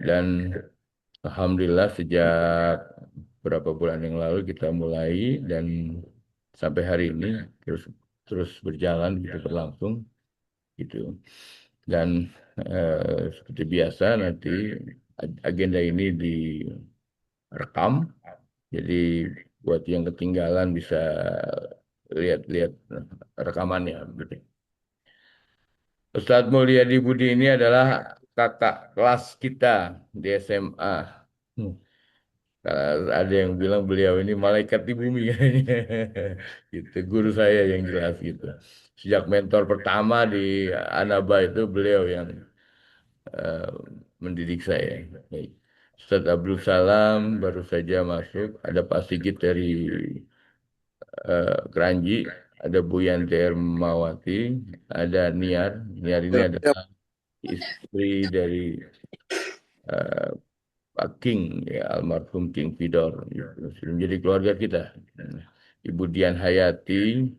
Dan alhamdulillah sejak berapa bulan yang lalu kita mulai dan sampai hari ini terus terus berjalan gitu berlangsung gitu. Dan seperti biasa nanti agenda ini direkam, jadi buat yang ketinggalan bisa lihat-lihat rekamannya. Gitu. Ustadz Mulyadi Budi ini adalah kakak kelas kita di SMA. Hmm. Ada yang bilang beliau ini malaikat di bumi. Gitu, guru saya yang jelas gitu. Sejak mentor pertama di Anaba itu beliau yang eh, mendidik saya. Baik. Ustadz Abdul Salam baru saja masuk. Ada Pak Sigit dari Keranji. Ada Bu Yanti Ermawati. Ada Niar. Niar ini Siap, siap. adalah istri dari eh, Pak King, ya almarhum King Vidor. Gitu. Sudah menjadi keluarga kita. Ibu Dian Hayati.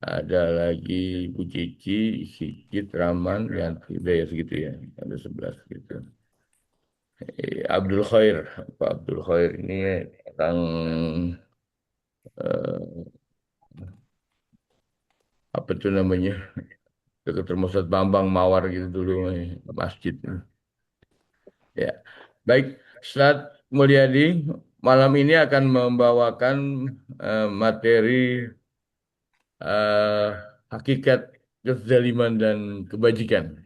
Ada lagi Ibu Cici, Sigit, Raman, Yanti. Udah ya segitu ya. Ada 11 gitu. Abdul Khair, Pak Abdul Khair ini orang eh, apa itu namanya dekat rumah Ustadz Bambang Mawar gitu dulu masjid. Ya, baik. Ustadz Mulyadi malam ini akan membawakan materi eh, hakikat kezaliman dan kebajikan.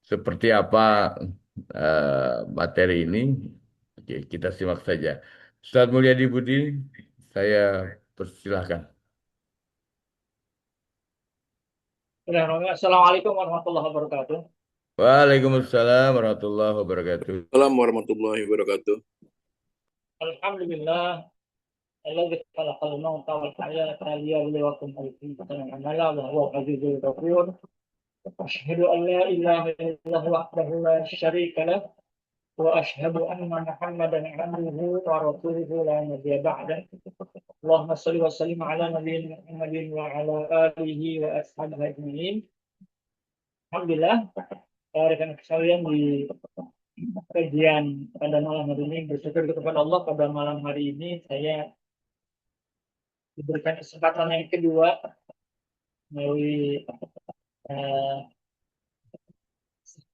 Seperti apa materi ini? Oke, kita simak saja. Ustadz Mulyadi Budi, saya persilahkan. Assalamualaikum warahmatullahi wabarakatuh. Waalaikumsalam warahmatullahi wabarakatuh. Assalamualaikum warahmatullahi wabarakatuh. Alhamdulillah, alladzi khalaqal mauta wal hayata liyabluwakum ayyukum amala wa huwa al-azizul ghafur. Asyhadu an la ilaha illallah wahdahu la syarika lah wa asyhadu anna Muhammadan abduhu wa rasuluhu la nabiyya ba'dah. Allahumma shalli wa sallim ala nabiyyina Muhammadin wa ala alihi wa ashabihi ajma'in. Alhamdulillah, rekan sekalian di kajian pada malam hari ini bersyukur kepada Allah pada malam hari ini saya diberikan kesempatan yang kedua melalui eh,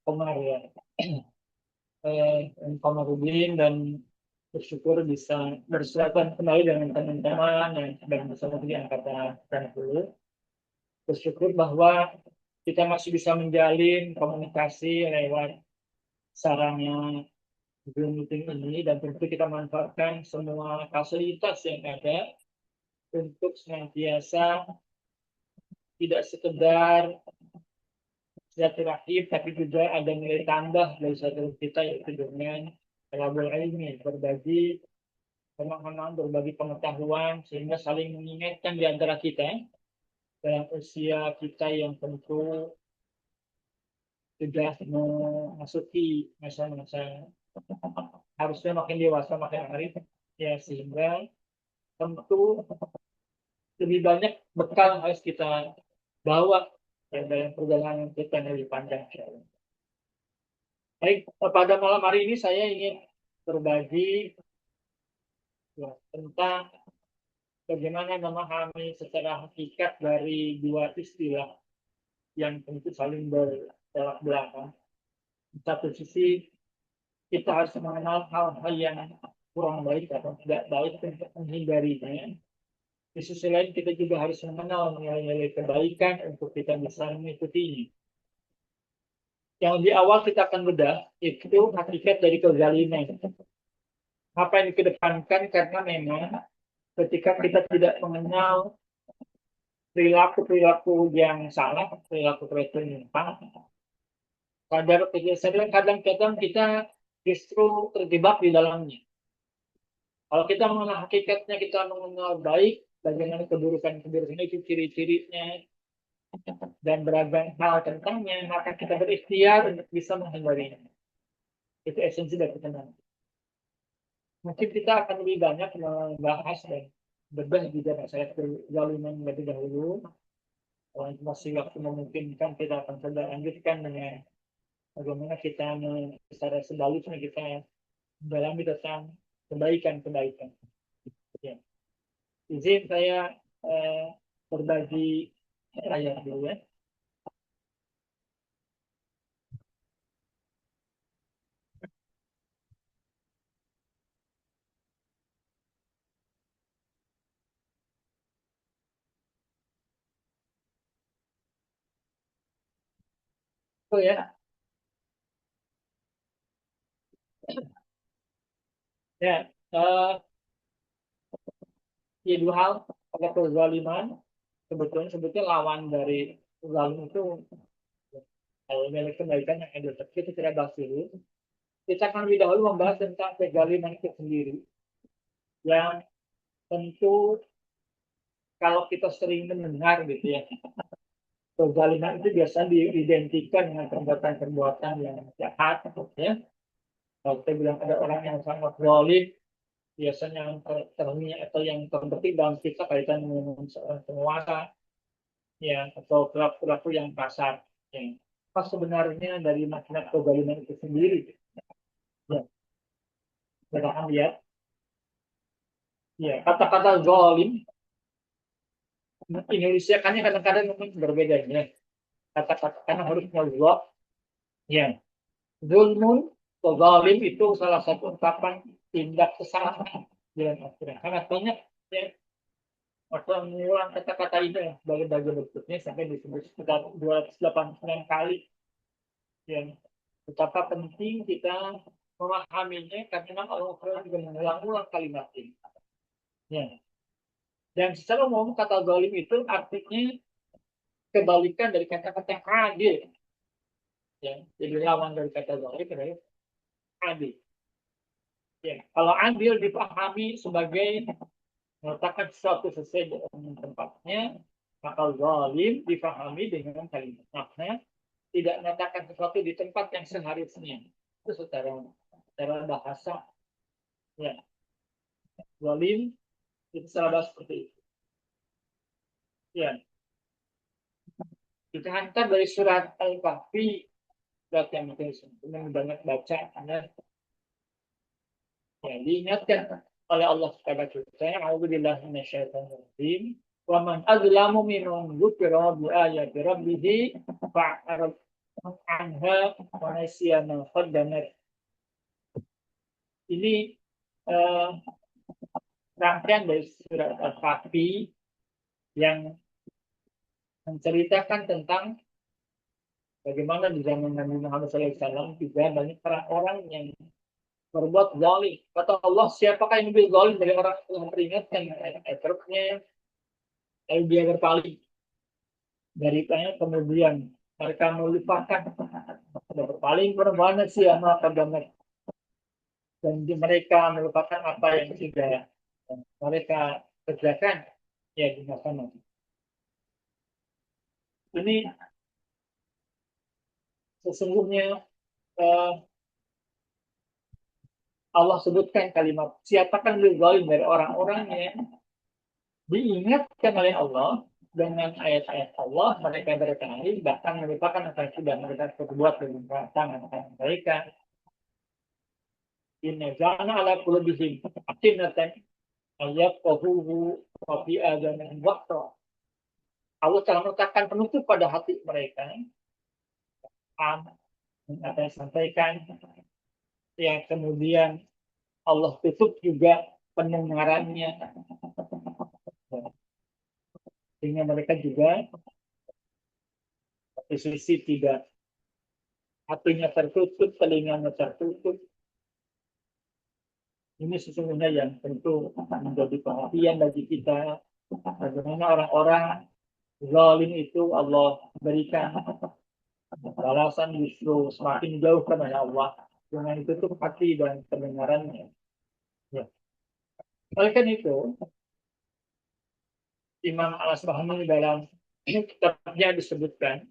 Komar ya Komarudin dan bersyukur bisa bersilaturahmi kembali dengan teman-teman yang sedang bersama di angkatan 90. Bersyukur bahwa kita masih bisa menjalin komunikasi lewat sarana Zoom meeting ini dan tentu kita manfaatkan semua fasilitas yang ada untuk senantiasa tidak sekedar silaturahim tapi juga ada nilai tambah dari satu kita yaitu dengan label ilmi berbagi pemahaman berbagi pengetahuan sehingga saling mengingatkan di antara kita dalam usia kita yang tentu sudah memasuki masa-masa harusnya makin dewasa makin hari ya sehingga tentu lebih banyak bekal yang harus kita bawa ya, dalam perjalanan kita yang lebih panjang. Baik, pada malam hari ini saya ingin berbagi ya, tentang bagaimana memahami secara hakikat dari dua istilah yang tentu saling bertolak belakang. Di satu sisi kita harus mengenal hal-hal yang kurang baik atau tidak baik untuk menghindarinya. Di sisi lain kita juga harus mengenal nilai-nilai kebaikan untuk kita bisa mengikutinya. Yang di awal kita akan bedah itu hakikat dari kezaliman. Apa yang dikedepankan karena memang ketika kita tidak mengenal perilaku-perilaku yang salah, perilaku-perilaku yang menyimpang, kadang-kadang kita justru terjebak di dalamnya. Kalau kita mengenal hakikatnya, kita mengenal baik bagaimana keburukan-keburukan itu ciri-cirinya dan beragam hal tentangnya, maka kita berikhtiar untuk bisa menghindarinya. Itu esensi dari ketenangan. Mungkin kita akan lebih banyak membahas dan berbah juga masalah kezaliman lebih dahulu. Kalau masih waktu memungkinkan, kita akan coba lanjutkan dengan bagaimana kita secara sebaliknya kita mendalami tentang kebaikan-kebaikan. Ya. Izin saya berbagi ayat dulu ya. Oh ya, ya. Ya dua hal, ada kezaliman, sebetulnya lawan dari zalim itu kalau milik kebaikan yang ada. Kita tidak bahas dulu. Kita akan lebih dahulu membahas tentang kezaliman itu sendiri, yang tentu kalau kita sering mendengar gitu ya, kezaliman itu biasanya diidentikan dengan perbuatan-perbuatan yang jahat, ya. Kalau kita bilang ada orang yang sangat zalim, biasanya yang terniat atau yang terbetik dalam kita kaitan dengan seorang penguasa, ya, atau pelaku-pelaku yang kasar. Ya. Apa sebenarnya dari makna kezaliman itu sendiri? Ya, kita akan lihat. Ya, kata-kata zalim Indonesia kan kadang-kadang memang berbeda ya. Kata-kata karena hurufnya za, ya. Zulmun atau zalim itu salah satu ungkapan tindak kesalahan dalam Al-Quran. Sangat banyak ya. Waktu mengulang kata-kata itu ya, sebagai bentuknya sampai disebut sekitar 289 kali. Ya. Betapa penting kita memahaminya karena Allah juga mengulang-ulang kalimat ini. Ya. Dan secara umum kata zalim itu artinya kebalikan dari kata-kata adil. Ya. Jadi lawan dari kata zalim adalah adil. Ya. Kalau adil dipahami sebagai meletakkan sesuatu sesuai dengan tempatnya, maka zalim dipahami dengan kalimat makna tidak meletakkan sesuatu di tempat yang seharusnya. Itu secara bahasa. Ya. Zalim itu secara bahasa seperti itu. Ya. Kita hantar dari surat Al-Kahfi, surat yang banyak baca. Ya, diingatkan oleh Allah Subhanahu wa taala, "A'udzubillahi minasyaitonir rajim. Wa man azlamu mimman dzukira bi ayati rabbih fa'arad anha wa nasiya ma qaddamat." Ini eh, rangkaian dari surat Al-Kahfi yang menceritakan tentang bagaimana di zaman Nabi Muhammad SAW juga banyak orang-orang yang berbuat zalim. Kata Allah, siapakah yang lebih zalim dari orang yang memperingatkan ayat-ayatnya, lalu dia berpaling dari tanya, kemudian mereka melupakan, berpaling kepada siapa kebenaran, dan mereka melupakan apa yang sudah mereka kerjakan ya di masa lalu. Ini sesungguhnya eh, Allah sebutkan kalimat siapakah lebih zalim dari orang-orang yang diingatkan oleh Allah dengan ayat-ayat Allah, mereka berkali bahkan melupakan apa yang sudah mereka perbuat dengan tangan mereka. Inna ja'alna ala qulubihim akinatan ayafqahuhu wa fi adhanihim waqra. Allah telah meletakkan penutup pada hati mereka. Apa yang disampaikan, yang kemudian Allah tutup juga pendengarannya, sehingga mereka juga di sisi tidak, hatinya tertutup, telinganya tertutup. Ini sesungguhnya yang tentu menjadi perhatian bagi kita, bagaimana orang-orang zalim itu Allah berikan balasan justru semakin jauh kepada Allah dengan ditutup hati dan pendengarannya. Ya. Oleh karena itu, Imam Al-Asbahani dalam kitabnya disebutkan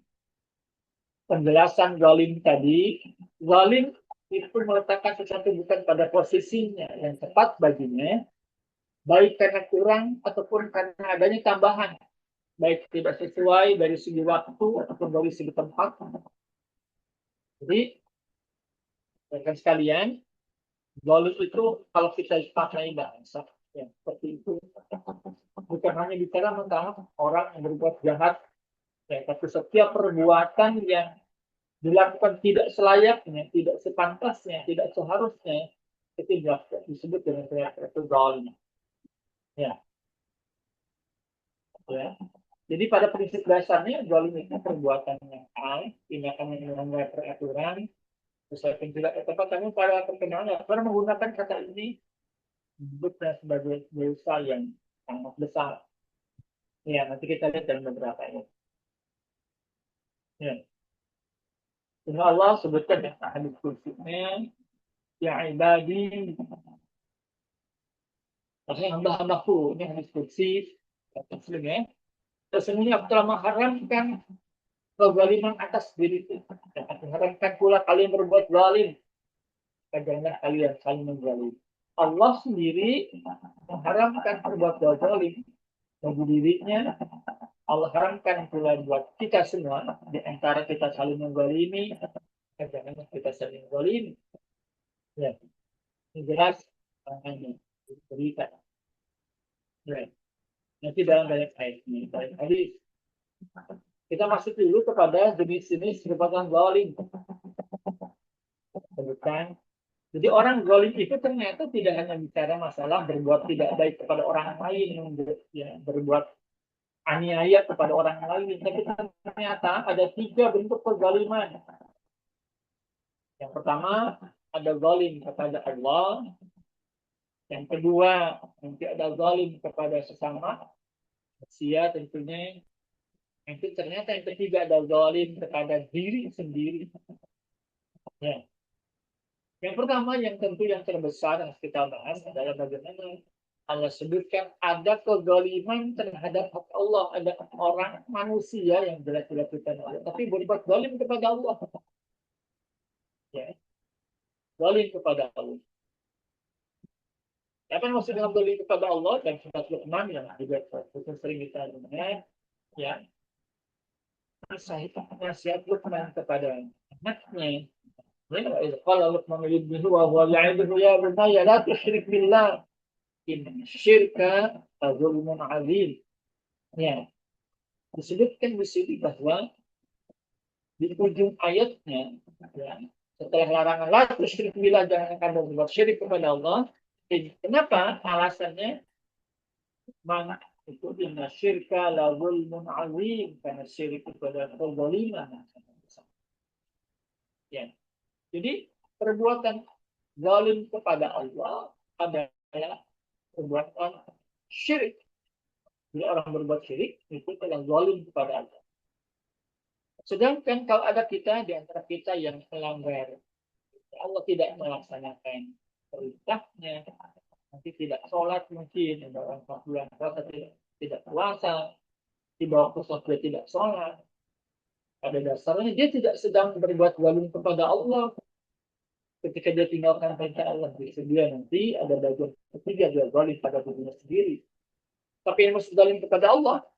penjelasan zalim tadi, zalim itu meletakkan sesuatu bukan pada posisinya yang tepat baginya, baik karena kurang ataupun karena adanya tambahan, baik tidak sesuai dari segi waktu ataupun dari segi tempat. Jadi, rekan sekalian, zalim itu kalau kita pakai bahasa ya, seperti itu, bukan hanya bicara tentang orang yang berbuat jahat, ya, tapi setiap perbuatan yang dilakukan tidak selayaknya, tidak sepantasnya, tidak seharusnya, itu disebut dengan itu zalim. Ya, ya. Jadi pada prinsip dasarnya zalim itu perbuatan yang salah, tindakan yang melanggar peraturan, sesuatu yang tidak tepat. Namun pada perkenalan, karena menggunakan kata ini disebutnya sebagai dosa yang sangat besar. Ya, nanti kita lihat dalam beberapa ayat. Ya. Sehingga Allah sebutkan ya, hadis kursinya, ya ibadi, maksudnya hamba-hambaku, ini hadis kursi, Muslim ya. Sesungguhnya aku telah mengharamkan kezaliman atas diriku. Dan aku haramkan pula kalian berbuat zalim. Janganlah kalian saling menzalim. Allah sendiri mengharamkan perbuatan zalim bagi dirinya. Allah haramkan pula buat kita semua di antara kita saling menzalimi, janganlah kita saling menzalimi. Ya, ini jelas tangannya berita. Ya. Nanti dalam banyak ayat ini, banyak hadis. Kita masuk dulu kepada jenis-jenis perbuatan zalim. Bukan. Jadi orang zalim itu ternyata tidak hanya bicara masalah berbuat tidak baik kepada orang lain, ya, berbuat aniaya kepada orang lain, tapi ternyata ada 3 bentuk kezaliman. Yang pertama ada zalim kepada Allah, yang kedua nanti ada zalim kepada sesama manusia tentunya, yang ternyata yang ketiga ada zalim kepada diri sendiri. Ya. Yang pertama yang tentu yang terbesar yang kita bahas adalah bagaimana Allah sebutkan ada kezaliman terhadap hak Allah, ada orang manusia yang jelas dilakukan Allah, tapi berbuat zalim kepada Allah. Ya, zalim kepada Allah. Apa yang maksud dengan zalim kepada Allah dan surat Luqman yang juga sering kita dengar, ya, nasihat Luqman kepada anaknya. Kalau Luqman ibnu wa huwa ya'iduhu ya bunayya la tusyrik billah inna syirka zulmun azim. Ya, disebutkan di sini bahwa di ujung ayatnya, ya, setelah larangan la tusyrik billah, jangan kamu berbuat syirik kepada Allah. Kenapa? Alasannya mana itu inna syirka la zulmun azim, karena syirik itu adalah kezaliman. Ya. Jadi perbuatan zalim kepada Allah adalah perbuatan syirik. Jadi orang berbuat syirik itu adalah zalim kepada Allah. Sedangkan kalau ada kita di antara kita yang melanggar, Allah tidak melaksanakan perintahnya, nanti tidak sholat mungkin, ada orang bulan puasa tidak puasa, di bawah puasa dia tidak sholat. Pada dasarnya dia tidak sedang berbuat zalim kepada Allah. Ketika dia tinggalkan perintah Allah, dia nanti ada bagian ketiga dia zalim pada dirinya sendiri. Tapi yang masih zalim kepada Allah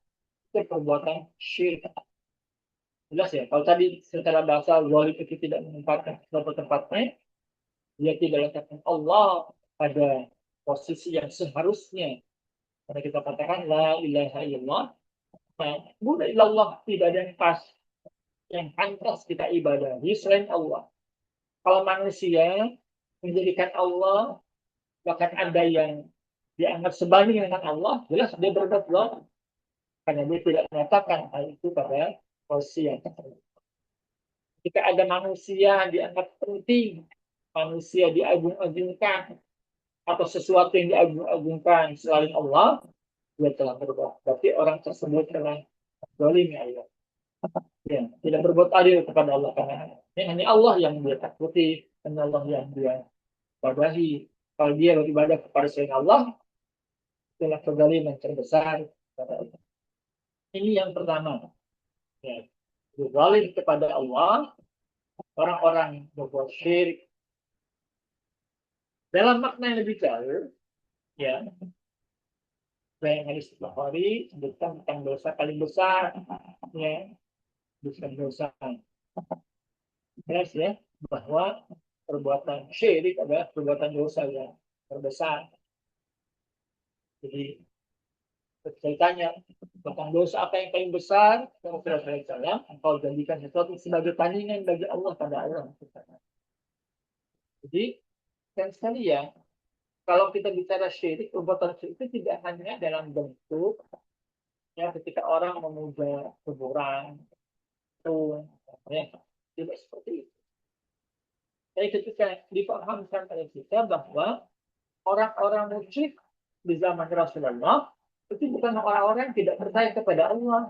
itu perbuatan syirik. Jelas ya, kalau tadi secara bahasa zalim itu tidak menempatkan sesuatu tempatnya, dia tidak letakkan Allah pada posisi yang seharusnya. Karena kita katakan la ilaha illallah, bukan illallah, tidak ada yang pas, yang pantas kita ibadahi selain Allah. Kalau manusia menjadikan Allah, bahkan ada yang dianggap sebanding dengan Allah, jelas dia berbuat zalim. Karena dia tidak menyatakan hal itu pada posisi yang tertentu. Jika ada manusia dianggap penting, manusia diagung-agungkan, atau sesuatu yang diagung-agungkan selain Allah, dia telah berbuat. Berarti orang tersebut telah zalim ya Allah. Ya, tidak berbuat adil kepada Allah, karena ini hanya Allah yang dia takuti, hanya Allah yang dia ibadahi. Kalau dia beribadah kepada selain Allah, itulah kezaliman terbesar kepada Allah. Ini yang pertama. Ya, zalim kepada Allah, orang-orang berbuat syirik. Dalam makna yang lebih jauh, ya, yang hadis Bukhari sebutkan tentang dosa paling besar, ya, dosa-dosa jelas ya bahwa perbuatan syirik adalah perbuatan dosa yang terbesar. Jadi saya tanya tentang dosa apa yang paling besar, Rasulullah SAW, engkau jadikan sesuatu sebagai tandingan bagi Allah pada Allah. Jadi kan sekali ya, kalau kita bicara syirik, perbuatan syirik itu tidak hanya dalam bentuk ya ketika orang memuja kuburan, itu ya, tidak seperti itu. Jadi ketika dipahamkan oleh kita bahwa orang-orang musyrik di zaman Rasulullah itu bukan orang-orang yang tidak percaya kepada Allah.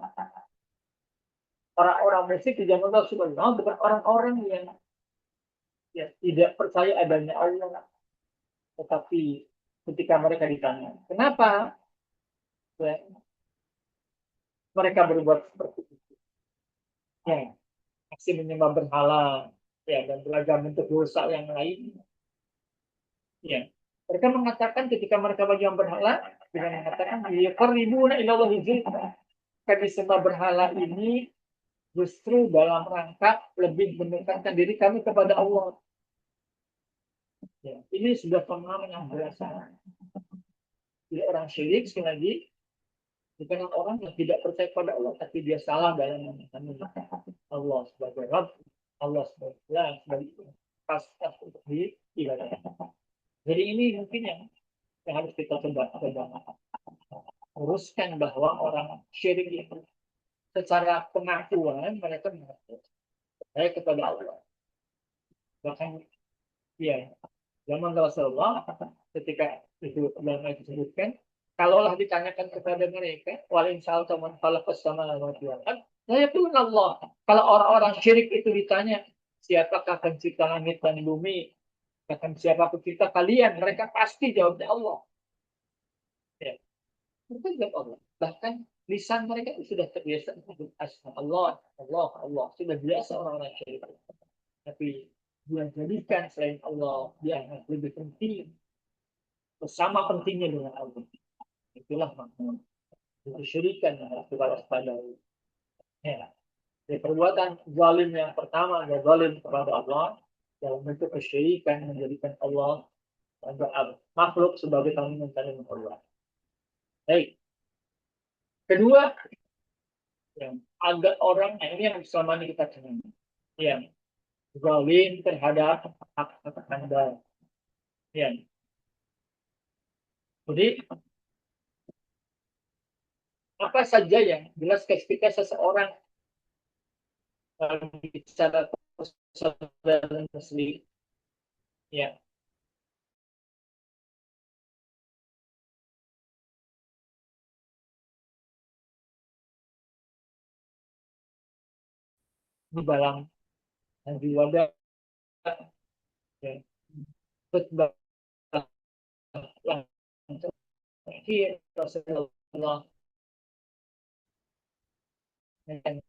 Orang-orang musyrik di zaman Rasulullah bukan orang-orang yang ya, tidak percaya adanya Allah. Tetapi ketika mereka ditanya, kenapa ya, mereka berbuat seperti itu? Ya, aksi menyembah berhala ya dan beragam bentuk dosa yang lain. Ya, mereka mengatakan ketika mereka bagi berhala dengan mengatakan ya qaribuna ila Allah zulfa. Kami sembah berhala ini justru dalam rangka lebih mendekatkan diri kami kepada Allah. Ya, ini sudah pemahaman yang berasal dari orang syirik sekali lagi bukan orang yang tidak percaya kepada Allah tapi dia salah dalam memahami Allah sebagai Rabb, Allah sebagai Tuhan, sebagai fasilitas untuk diibadah. Jadi ini mungkin yang harus kita coba uruskan bahwa orang syirik itu secara pengakuan mereka mengaku percaya kepada Allah. Bahkan ya zaman Rasulullah ketika itu ulama disebutkan, kalaulah ditanyakan kepada mereka, walin sal teman falafas sama saya pun Allah. Kalau orang-orang syirik itu ditanya, siapakah pencipta langit dan bumi? Bahkan siapa pencipta kalian? Mereka pasti jawabnya Allah. Ya, mereka jawab Allah. Bahkan lisan mereka itu sudah terbiasa menyebut asma Allah, Allah, Allah. Sudah biasa orang-orang syirik. Tapi dia jadikan selain Allah, dia lebih penting bersama pentingnya dengan Allah. Itulah makna kesyirikan yang harus kita waspadai. Ya. Jadi perbuatan zalim yang pertama adalah zalim kepada Allah dalam bentuk kesyirikan menjadikan Allah makhluk sebagai tandingan Allah. Baik. Kedua, yang ada orang ini yang selama ini kita kenal, yang zalim terhadap hak Anda. Ya. Jadi apa saja yang jelas ketika seseorang bicara saudara muslim ya di dalam di wadah ya khutbah terakhir Rasulullah yang